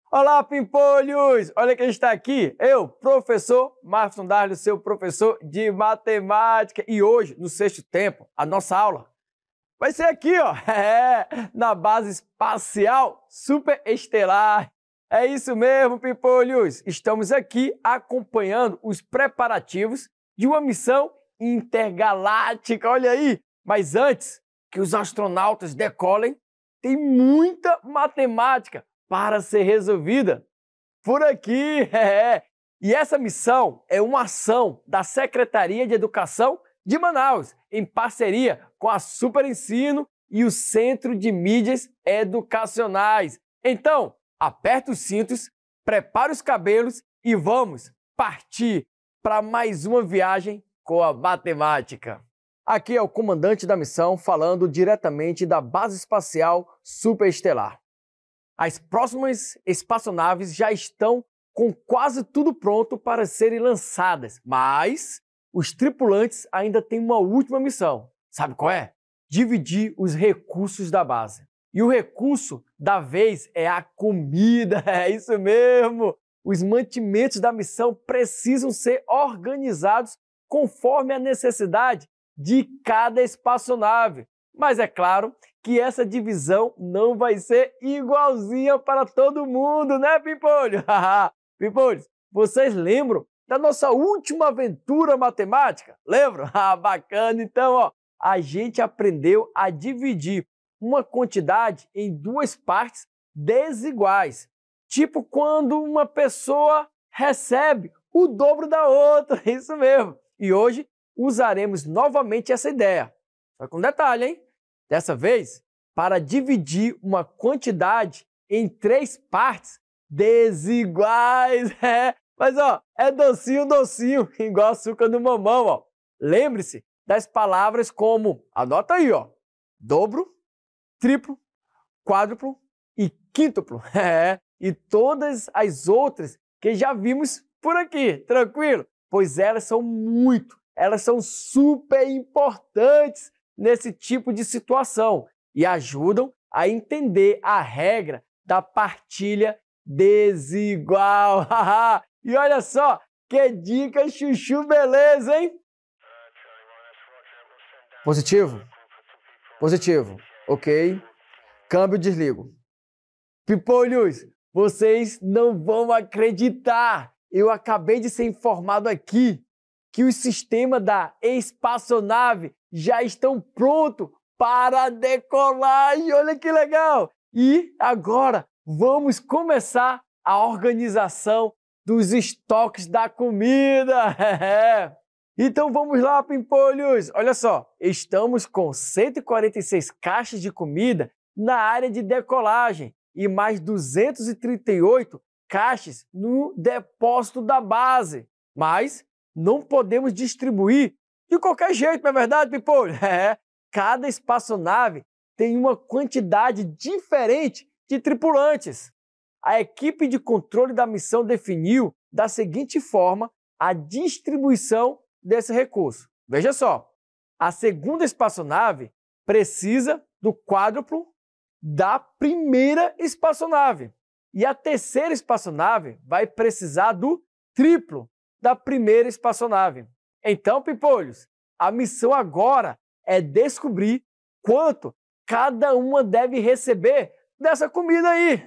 Olá, pimpolhos! Olha quem está aqui, eu, professor Marcos Darley, seu professor de matemática. E hoje, no sexto tempo, a nossa aula vai ser aqui, ó, na base espacial superestelar. É isso mesmo, pimpolhos! Estamos aqui acompanhando os preparativos de uma missão intergaláctica, olha aí! Mas antes que os astronautas decolem, tem muita matemática para ser resolvida por aqui. E essa missão é uma ação da Secretaria de Educação de Manaus, em parceria com a Super Ensino e o Centro de Mídias Educacionais. Então, aperta os cintos, prepara os cabelos e vamos partir para mais uma viagem com a matemática. Aqui é o comandante da missão falando diretamente da Base Espacial Superestelar. As próximas espaçonaves já estão com quase tudo pronto para serem lançadas, mas os tripulantes ainda têm uma última missão. Sabe qual é? Dividir os recursos da base. E o recurso da vez é a comida, é isso mesmo! Os mantimentos da missão precisam ser organizados conforme a necessidade de cada espaçonave. Mas é claro que essa divisão não vai ser igualzinha para todo mundo, né, Pimpolho? Pimpolhos, vocês lembram da nossa última aventura matemática? Lembram? Bacana! Então, ó, a gente aprendeu a dividir uma quantidade em duas partes desiguais. Tipo quando uma pessoa recebe o dobro da outra, isso mesmo. E hoje usaremos novamente essa ideia. Só com um detalhe, hein? Dessa vez, para dividir uma quantidade em três partes desiguais. Mas, ó, é docinho, docinho, igual açúcar no mamão, ó. Lembre-se das palavras como, anota aí, ó, dobro, triplo, quádruplo e quíntuplo. E todas as outras que já vimos por aqui, tranquilo? Pois elas são super importantes nesse tipo de situação e ajudam a entender a regra da partilha desigual. E olha só, que dica chuchu beleza, hein? Positivo? Positivo. Ok. Câmbio, desligo. Pimpolhos, vocês não vão acreditar. Eu acabei de ser informado aqui que os sistemas da espaçonave já estão prontos para a decolagem. Olha que legal! E agora vamos começar a organização dos estoques da comida. Então vamos lá, Pimpolhos! Olha só, estamos com 146 caixas de comida na área de decolagem e mais 238 caixas no depósito da base. Mas não podemos distribuir de qualquer jeito, não é verdade, Pimpolho? Cada espaçonave tem uma quantidade diferente de tripulantes. A equipe de controle da missão definiu da seguinte forma a distribuição desse recurso. Veja só, a segunda espaçonave precisa do quádruplo da primeira espaçonave. E a terceira espaçonave vai precisar do triplo da primeira espaçonave. Então, Pimpolhos, a missão agora é descobrir quanto cada uma deve receber dessa comida aí,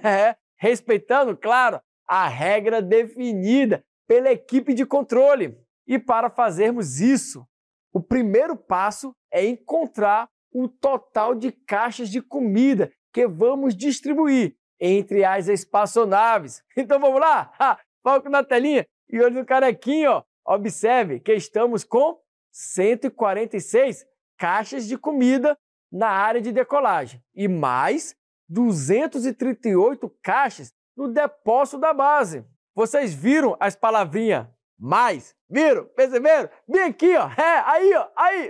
respeitando, claro, a regra definida pela equipe de controle. E para fazermos isso, o primeiro passo é encontrar o total de caixas de comida que vamos distribuir entre as espaçonaves. Então vamos lá? Foco na telinha e olho no carequinho, ó. Observe que estamos com 146 caixas de comida na área de decolagem e mais 238 caixas no depósito da base. Vocês viram as palavrinhas mais? Viram? Perceberam? Bem aqui, ó. Aí, ó. Aí.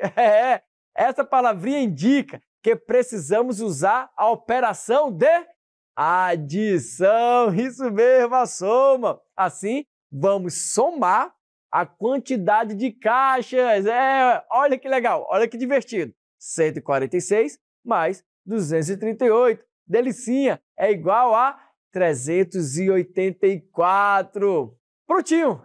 Essa palavrinha indica que precisamos usar a operação de adição. Isso mesmo, a soma. Assim, vamos somar a quantidade de caixas. Olha que legal, olha que divertido. 146 mais 238. Delicinha, é igual a 384. Prontinho!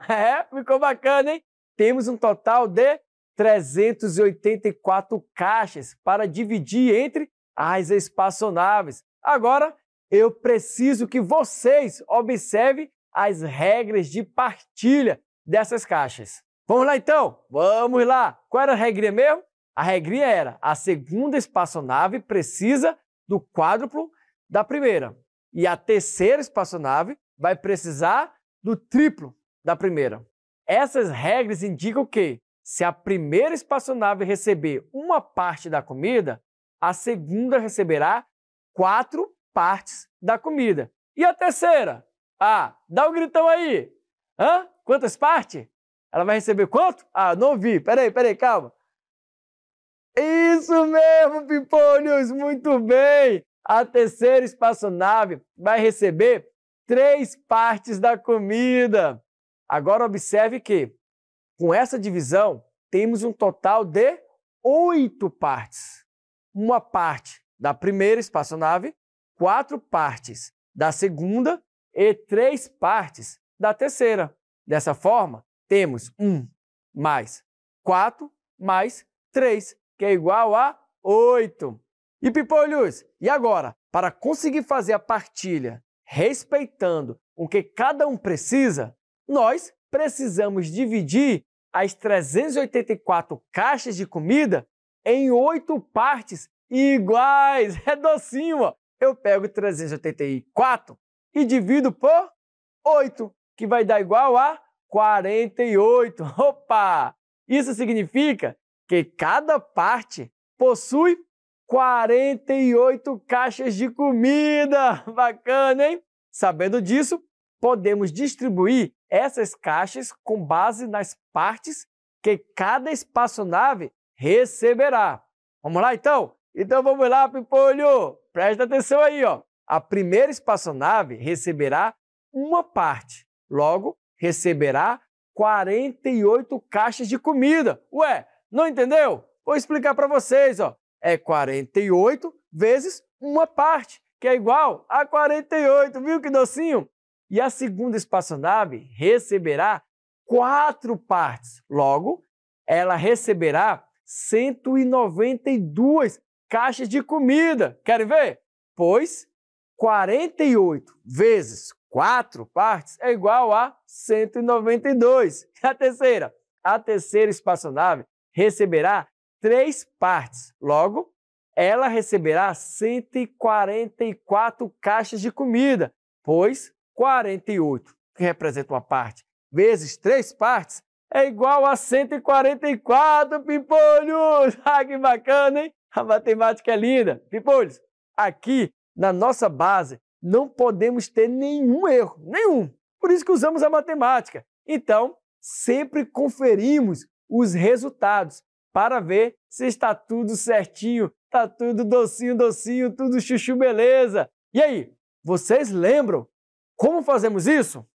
Ficou bacana, hein? Temos um total de 384 caixas para dividir entre as espaçonaves. Agora, eu preciso que vocês observem as regras de partilha dessas caixas. Vamos lá, então? Vamos lá! Qual era a regrinha mesmo? A regrinha era: a segunda espaçonave precisa do quádruplo da primeira. E a terceira espaçonave vai precisar do triplo da primeira. Essas regras indicam que, se a primeira espaçonave receber uma parte da comida, a segunda receberá 4 partes da comida. E a terceira? Dá um gritão aí! Quantas partes? Ela vai receber quanto? Não ouvi. Peraí, calma. Isso mesmo, Pimpolhos! Muito bem! A terceira espaçonave vai receber 3 partes da comida. Agora observe que, com essa divisão, temos um total de 8 partes. Uma parte da primeira espaçonave, 4 partes da segunda e 3 partes da terceira. Dessa forma, temos 1 mais 4 mais 3, que é igual a 8. E Pimpolhos, e agora, para conseguir fazer a partilha respeitando o que cada um precisa, nós precisamos dividir as 384 caixas de comida em 8 partes iguais. É docinho, ó. Eu pego 384 e divido por 8, que vai dar igual a 48. Opa! Isso significa que cada parte possui 48 caixas de comida. Bacana, hein? Sabendo disso, podemos distribuir essas caixas com base nas partes que cada espaçonave receberá. Vamos lá, então? Então vamos lá, Pimpolho! Presta atenção aí, ó. A primeira espaçonave receberá uma parte. Logo, receberá 48 caixas de comida. Ué, não entendeu? Vou explicar para vocês, ó. É 48 vezes uma parte, que é igual a 48, viu que docinho? E a segunda espaçonave receberá 4 partes. Logo, ela receberá 192 caixas de comida. Querem ver? Pois 48 vezes 4 partes é igual a 192. E a terceira? A terceira espaçonave receberá 3 partes. Logo, ela receberá 144 caixas de comida, pois 48, que representa uma parte, vezes 3 partes, é igual a 144, Pimpolhos! Que bacana, hein? A matemática é linda. Pimpolhos, aqui na nossa base não podemos ter nenhum erro, nenhum. Por isso que usamos a matemática. Então, sempre conferimos os resultados para ver se está tudo certinho, está tudo docinho, docinho, tudo chuchu beleza. E aí, vocês lembram como fazemos isso?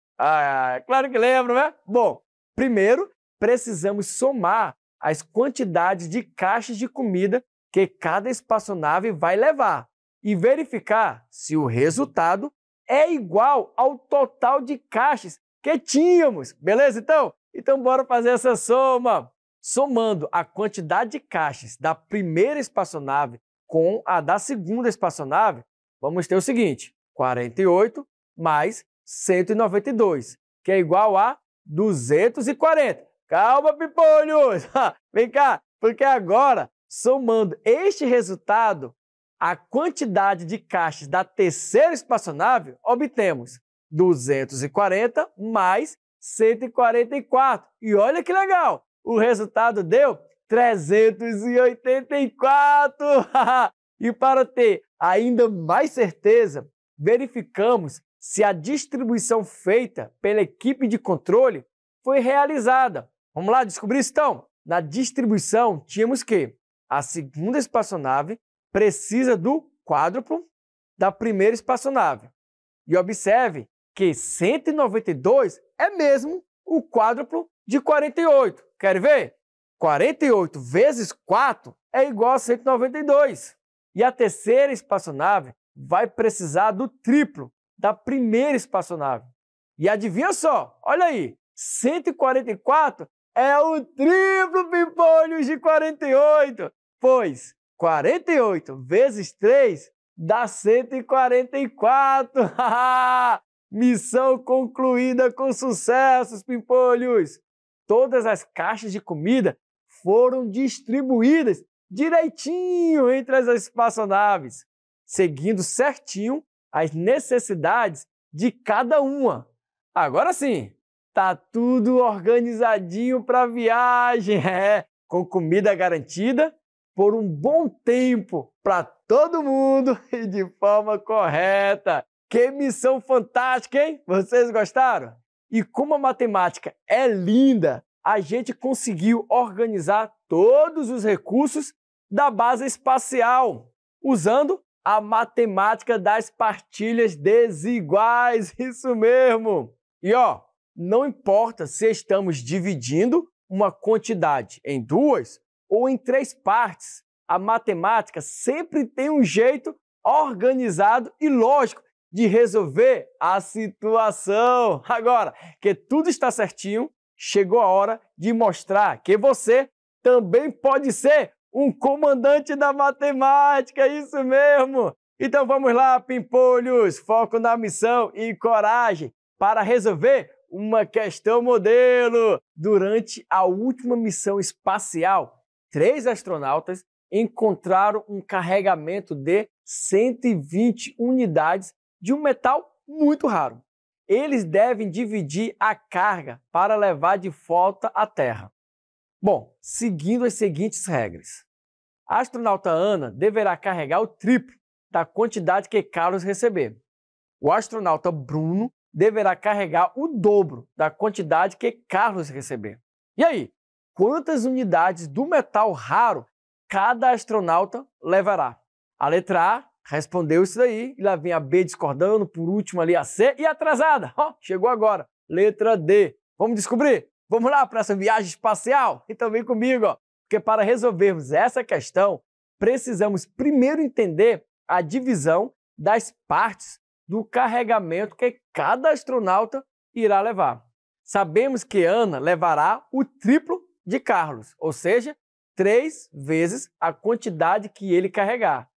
Claro que lembram, né? Bom, primeiro precisamos somar as quantidades de caixas de comida que cada espaçonave vai levar e verificar se o resultado é igual ao total de caixas que tínhamos. Beleza, então? Então, bora fazer essa soma. Somando a quantidade de caixas da primeira espaçonave com a da segunda espaçonave, vamos ter o seguinte: 48 mais 192, que é igual a 240. Calma, Pimpolhos! Vem cá, porque agora, somando este resultado, a quantidade de caixas da terceira espaçonave, obtemos 240 mais 144. E olha que legal! O resultado deu 384! E para ter ainda mais certeza, verificamos se a distribuição feita pela equipe de controle foi realizada. Vamos lá descobrir isso, então? Na distribuição, tínhamos que a segunda espaçonave precisa do quádruplo da primeira espaçonave. E observe que 192 é mesmo o quádruplo de 48. Quer ver? 48 vezes 4 é igual a 192. E a terceira espaçonave vai precisar do triplo da primeira espaçonave. E adivinha só, olha aí, 144 é o triplo, Pimpolhos, de 48, pois 48 vezes 3 dá 144. Missão concluída com sucessos, Pimpolhos. Todas as caixas de comida foram distribuídas direitinho entre as espaçonaves, seguindo certinho as necessidades de cada uma. Agora sim, tá tudo organizadinho para a viagem, com comida garantida por um bom tempo para todo mundo e de forma correta. Que missão fantástica, hein? Vocês gostaram? E como a matemática é linda, a gente conseguiu organizar todos os recursos da base espacial, usando a matemática das partilhas desiguais, isso mesmo. E ó, não importa se estamos dividindo uma quantidade em duas ou em três partes, a matemática sempre tem um jeito organizado e lógico de resolver a situação. Agora que tudo está certinho, chegou a hora de mostrar que você também pode ser um comandante da matemática, isso mesmo! Então vamos lá, Pimpolhos, foco na missão e coragem para resolver uma questão modelo. Durante a última missão espacial, 3 astronautas encontraram um carregamento de 120 unidades de um metal muito raro. Eles devem dividir a carga para levar de volta à Terra. Bom, seguindo as seguintes regras. A astronauta Ana deverá carregar o triplo da quantidade que Carlos receber. O astronauta Bruno deverá carregar o dobro da quantidade que Carlos receber. E aí, quantas unidades do metal raro cada astronauta levará? A letra A respondeu isso daí, e lá vem a B discordando, por último ali a C e atrasada. Chegou agora, letra D. Vamos descobrir? Vamos lá para essa viagem espacial? Então vem comigo, porque para resolvermos essa questão, precisamos primeiro entender a divisão das partes do carregamento que cada astronauta irá levar. Sabemos que Ana levará o triplo de Carlos, ou seja, 3 vezes a quantidade que ele carregar.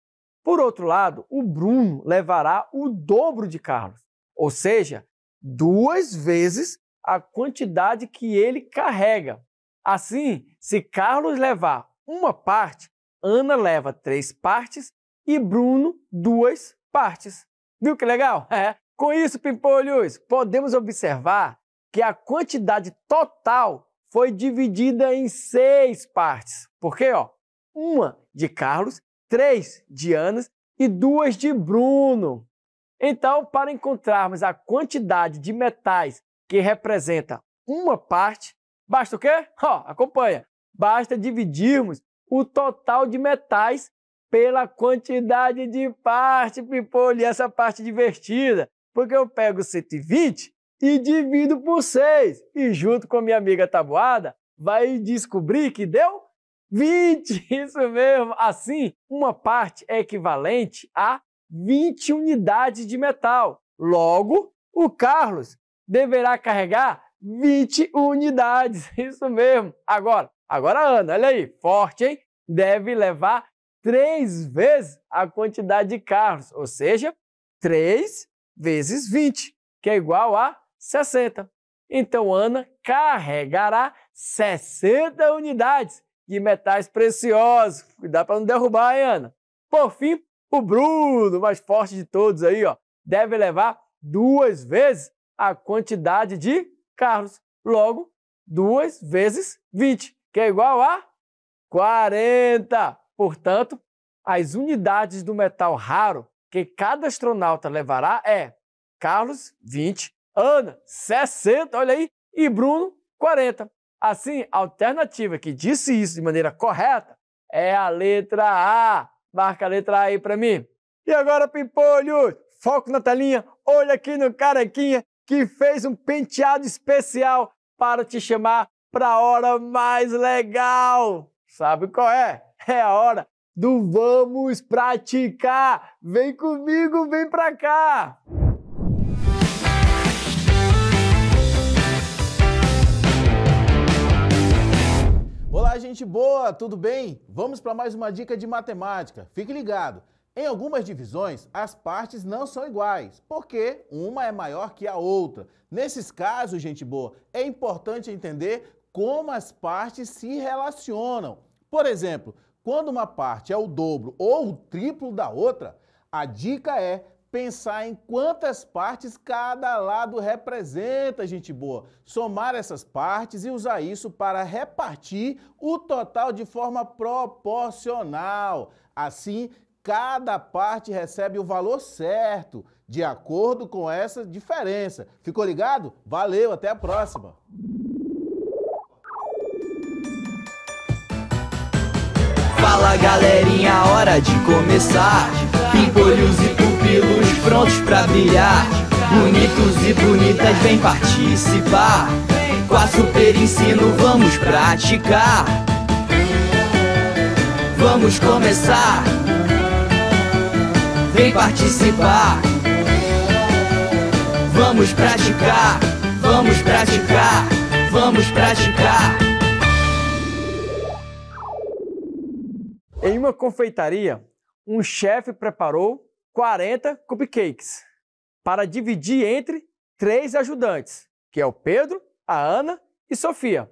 Por outro lado, o Bruno levará o dobro de Carlos, ou seja, 2 vezes a quantidade que ele carrega. Assim, se Carlos levar uma parte, Ana leva 3 partes e Bruno 2 partes. Viu que legal? Com isso, Pimpolhos, podemos observar que a quantidade total foi dividida em 6 partes. Porque, uma de Carlos, 3 de Ana e 2 de Bruno. Então, para encontrarmos a quantidade de metais que representa uma parte, basta o quê? Acompanha. Basta dividirmos o total de metais pela quantidade de parte, Pimpolho. E essa parte divertida, porque eu pego 120 e divido por 6. E junto com a minha amiga Tabuada, vai descobrir que deu 20, isso mesmo. Assim, uma parte é equivalente a 20 unidades de metal. Logo, o Carlos deverá carregar 20 unidades, isso mesmo. Agora a Ana, olha aí, forte, hein? Deve levar 3 vezes a quantidade de Carlos, ou seja, 3 vezes 20, que é igual a 60. Então, Ana carregará 60 unidades de metais preciosos. Cuidado para não derrubar, hein, Ana? Por fim, o Bruno, mais forte de todos aí, deve levar 2 vezes a quantidade de Carlos. Logo, 2 vezes 20, que é igual a 40. Portanto, as unidades do metal raro que cada astronauta levará é Carlos, 20, Ana, 60, olha aí, e Bruno, 40. Assim, a alternativa que disse isso de maneira correta é a letra A. Marca a letra A aí para mim. E agora, Pimpolho, foco na telinha, olha aqui no carequinha que fez um penteado especial para te chamar para a hora mais legal. Sabe qual é? É a hora do vamos praticar. Vem comigo, vem para cá. Olá, gente boa, tudo bem? Vamos para mais uma dica de matemática. Fique ligado. Em algumas divisões, as partes não são iguais, porque uma é maior que a outra. Nesses casos, gente boa, é importante entender como as partes se relacionam. Por exemplo, quando uma parte é o dobro ou o triplo da outra, a dica é pensar em quantas partes cada lado representa, gente boa. Somar essas partes e usar isso para repartir o total de forma proporcional. Assim, cada parte recebe o valor certo, de acordo com essa diferença. Ficou ligado? Valeu, até a próxima! Fala galerinha, hora de começar. Pimpolhos e pupilos prontos pra brilhar. Bonitos e bonitas, vem participar. Com a Super Ensino vamos praticar. Vamos começar. Vem participar. Vamos praticar. Vamos praticar. Vamos praticar. Em uma confeitaria, um chefe preparou 40 cupcakes para dividir entre 3 ajudantes, que é o Pedro, a Ana e Sofia.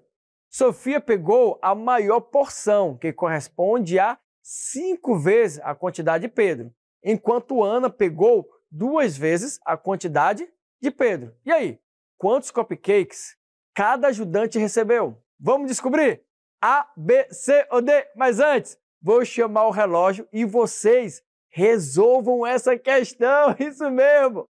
Sofia pegou a maior porção, que corresponde a 5 vezes a quantidade de Pedro, enquanto Ana pegou 2 vezes a quantidade de Pedro. E aí, quantos cupcakes cada ajudante recebeu? Vamos descobrir? A, B, C ou D? Mas antes, vou chamar o relógio e vocês resolvam essa questão, isso mesmo!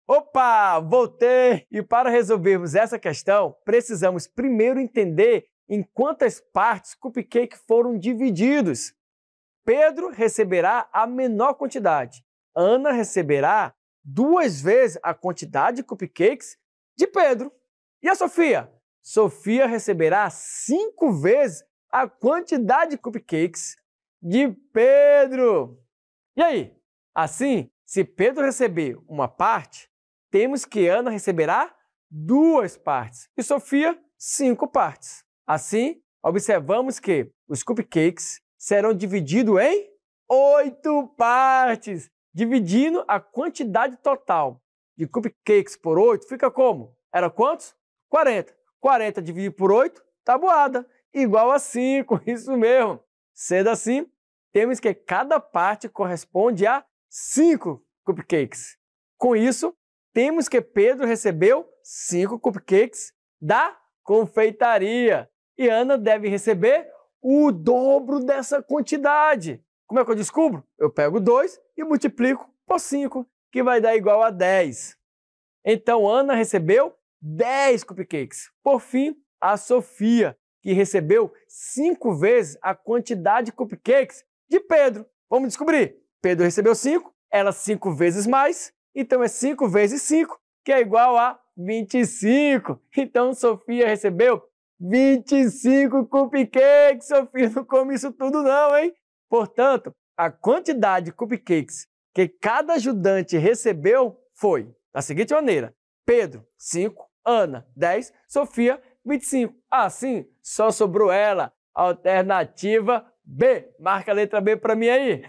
Opa, voltei! E para resolvermos essa questão, precisamos primeiro entender em quantas partes cupcake foram divididos. Pedro receberá a menor quantidade. Ana receberá 2 vezes a quantidade de cupcakes de Pedro. E a Sofia? Sofia receberá 5 vezes a quantidade de cupcakes de Pedro. E aí? Assim, se Pedro receber uma parte, temos que Ana receberá 2 partes e Sofia 5 partes. Assim, observamos que os cupcakes serão divididos em 8 partes. Dividindo a quantidade total de cupcakes por 8, fica como? Era quantos? 40. 40 dividido por 8, tabuada, igual a 5, isso mesmo. Sendo assim, temos que cada parte corresponde a 5 cupcakes. Com isso, temos que Pedro recebeu 5 cupcakes da confeitaria e Ana deve receber o dobro dessa quantidade. Como é que eu descubro? Eu pego 2 e multiplico por 5, que vai dar igual a 10. Então, Ana recebeu 10 cupcakes. Por fim, a Sofia, que recebeu 5 vezes a quantidade de cupcakes de Pedro. Vamos descobrir. Pedro recebeu 5, ela 5 vezes mais, então é 5 vezes 5, que é igual a 25. Então, Sofia recebeu 25 cupcakes. Sofia não come isso tudo não, hein? Portanto, a quantidade de cupcakes que cada ajudante recebeu foi da seguinte maneira: Pedro, 5, Ana, 10, Sofia, 25. Assim, só sobrou ela. Alternativa B. Marca a letra B para mim aí.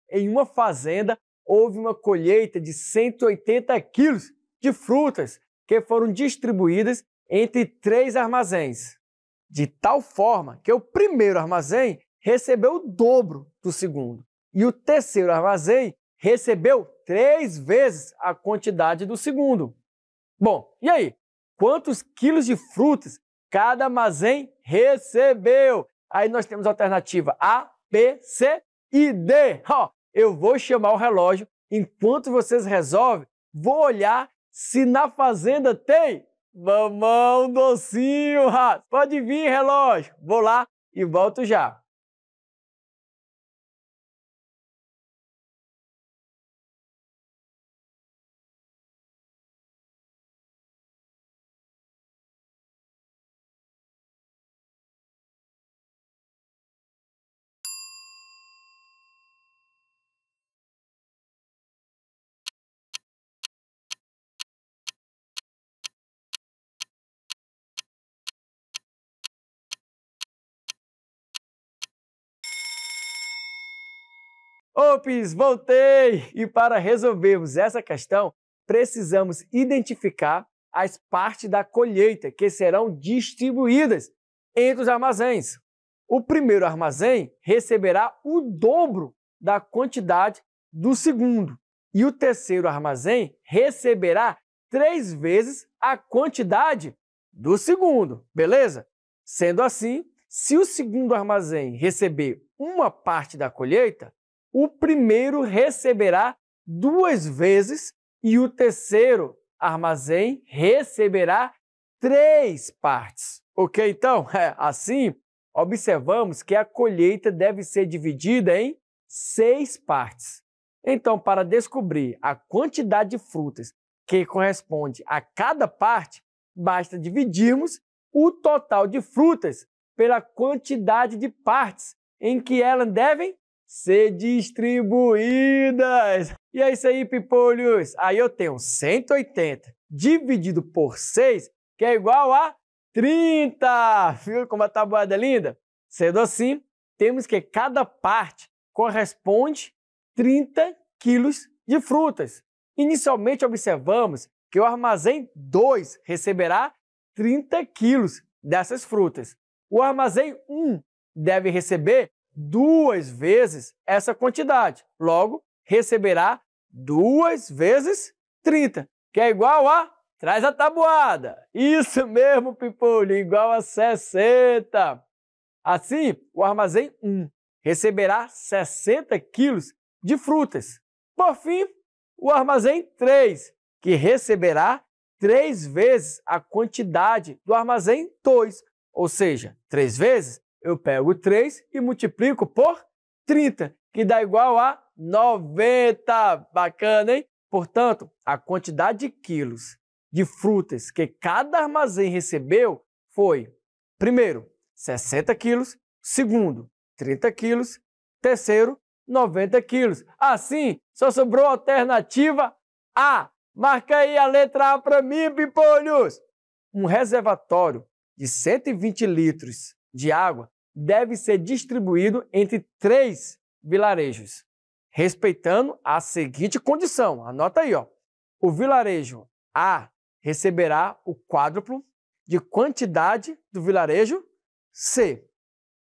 Em uma fazenda, houve uma colheita de 180 quilos de frutas que foram distribuídas entre 3 armazéns, de tal forma que o primeiro armazém recebeu o dobro do segundo e o terceiro armazém recebeu 3 vezes a quantidade do segundo. Bom, e aí? Quantos quilos de frutas cada armazém recebeu? Aí nós temos a alternativa A, B, C e D. Eu vou chamar o relógio. Enquanto vocês resolvem, vou olhar se na fazenda tem Mamão docinho, rato. Pode vir, relógio. Vou lá e volto já. Ops, voltei! E para resolvermos essa questão, precisamos identificar as partes da colheita que serão distribuídas entre os armazéns. O primeiro armazém receberá o dobro da quantidade do segundo e o terceiro armazém receberá 3 vezes a quantidade do segundo, beleza? Sendo assim, se o segundo armazém receber uma parte da colheita, o primeiro receberá 2 vezes e o terceiro armazém receberá 3 partes. Ok, então? Assim, observamos que a colheita deve ser dividida em 6 partes. Então, para descobrir a quantidade de frutas que corresponde a cada parte, basta dividirmos o total de frutas pela quantidade de partes em que elas devem ser distribuídas. E é isso aí, pipolhos. Aí eu tenho 180 dividido por 6, que é igual a 30. Viu como a tabuada é linda? Sendo assim, temos que cada parte corresponde 30 quilos de frutas. Inicialmente observamos que o armazém 2 receberá 30 quilos dessas frutas. O armazém 1 deve receber 2 vezes essa quantidade. Logo, receberá 2 vezes 30, que é igual a... Traz a tabuada. Isso mesmo, pipolho, igual a 60. Assim, o armazém 1 receberá 60 quilos de frutas. Por fim, o armazém 3, que receberá 3 vezes a quantidade do armazém 2. Ou seja, 3 vezes eu pego 3 e multiplico por 30, que dá igual a 90. Bacana, hein? Portanto, a quantidade de quilos de frutas que cada armazém recebeu foi, primeiro, 60 quilos, segundo, 30 quilos, terceiro, 90 quilos. Assim, só sobrou a alternativa A. Marca aí a letra A para mim, pipolhos. Um reservatório de 120 litros de água deve ser distribuído entre 3 vilarejos, respeitando a seguinte condição. Anota aí, ó. O vilarejo A receberá o quádruplo de quantidade do vilarejo C.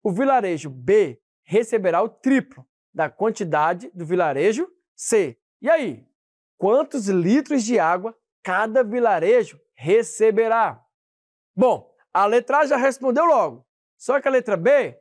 O vilarejo B receberá o triplo da quantidade do vilarejo C. E aí, quantos litros de água cada vilarejo receberá? Bom, a letra A já respondeu logo. Só que a letra B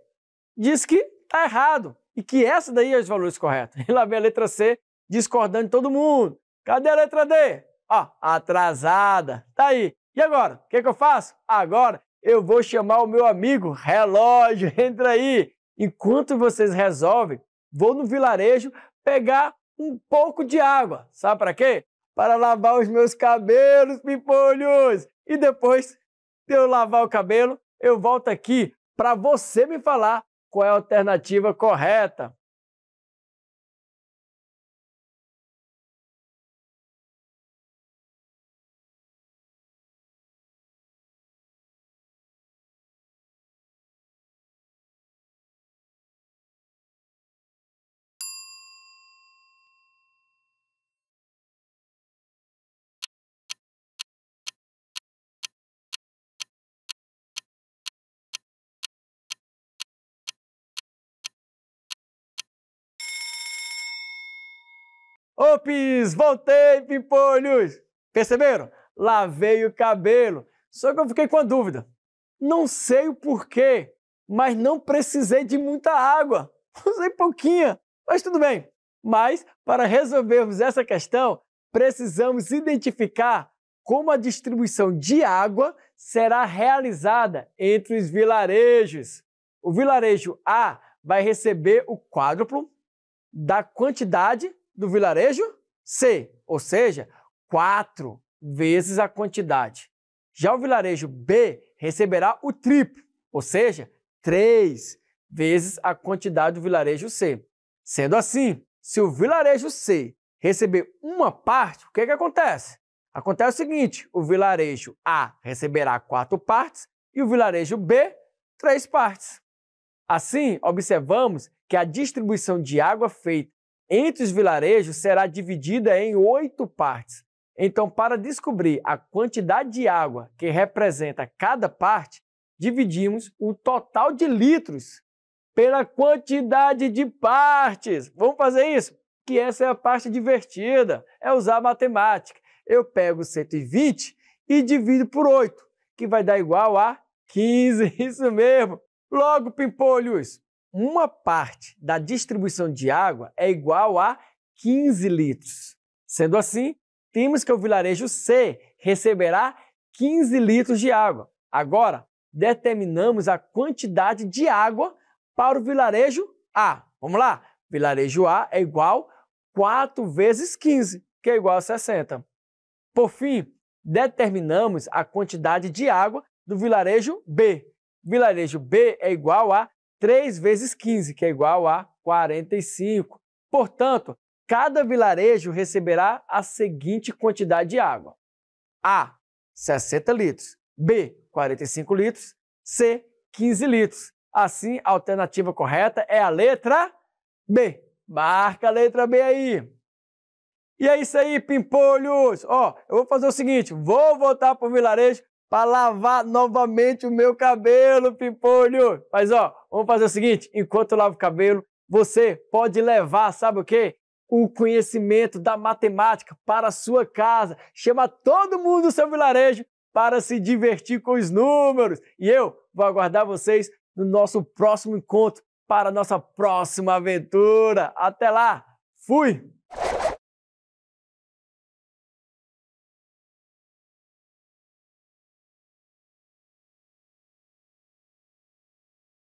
diz que está errado e que essa daí é os valores corretos. E lá vem a letra C discordando de todo mundo. Cadê a letra D? Ó, atrasada. Tá aí. E agora? O que eu faço? Agora eu vou chamar o meu amigo relógio. Entra aí. Enquanto vocês resolvem, vou no vilarejo pegar um pouco de água. Sabe para quê? Para lavar os meus cabelos, pipolhos. E depois de eu lavar o cabelo, eu volto aqui para você me falar qual é a alternativa correta. Ops, voltei, pipolhos! Perceberam? Lavei o cabelo. Só que eu fiquei com a dúvida. Não sei o porquê, mas não precisei de muita água. Usei pouquinha, mas tudo bem. Mas, para resolvermos essa questão, precisamos identificar como a distribuição de água será realizada entre os vilarejos. O vilarejo A vai receber o quádruplo da quantidade do vilarejo C, ou seja, 4 vezes a quantidade. Já o vilarejo B receberá o triplo, ou seja, 3 vezes a quantidade do vilarejo C. Sendo assim, se o vilarejo C receber uma parte, o que acontece? Acontece o seguinte, o vilarejo A receberá 4 partes e o vilarejo B, 3 partes. Assim, observamos que a distribuição de água feita entre os vilarejos será dividida em 8 partes. Então, para descobrir a quantidade de água que representa cada parte, dividimos o total de litros pela quantidade de partes. Vamos fazer isso? Que essa é a parte divertida, é usar a matemática. Eu pego 120 e divido por 8, que vai dar igual a 15, isso mesmo. Logo, pimpolhos, uma parte da distribuição de água é igual a 15 litros. Sendo assim, temos que o vilarejo C receberá 15 litros de água. Agora, determinamos a quantidade de água para o vilarejo A. Vamos lá? Vilarejo A é igual a 4 vezes 15, que é igual a 60. Por fim, determinamos a quantidade de água do vilarejo B. Vilarejo B é igual a 3 vezes 15, que é igual a 45. Portanto, cada vilarejo receberá a seguinte quantidade de água. A, 60 litros. B, 45 litros. C, 15 litros. Assim, a alternativa correta é a letra B. Marca a letra B aí. E é isso aí, pimpolhos. Ó, eu vou fazer o seguinte, vou voltar para o vilarejo para lavar novamente o meu cabelo, pimpolho. Mas, ó, vamos fazer o seguinte, enquanto eu lavo o cabelo, você pode levar, sabe o quê? O conhecimento da matemática para a sua casa. Chama todo mundo do seu vilarejo para se divertir com os números. E eu vou aguardar vocês no nosso próximo encontro para a nossa próxima aventura. Até lá, fui!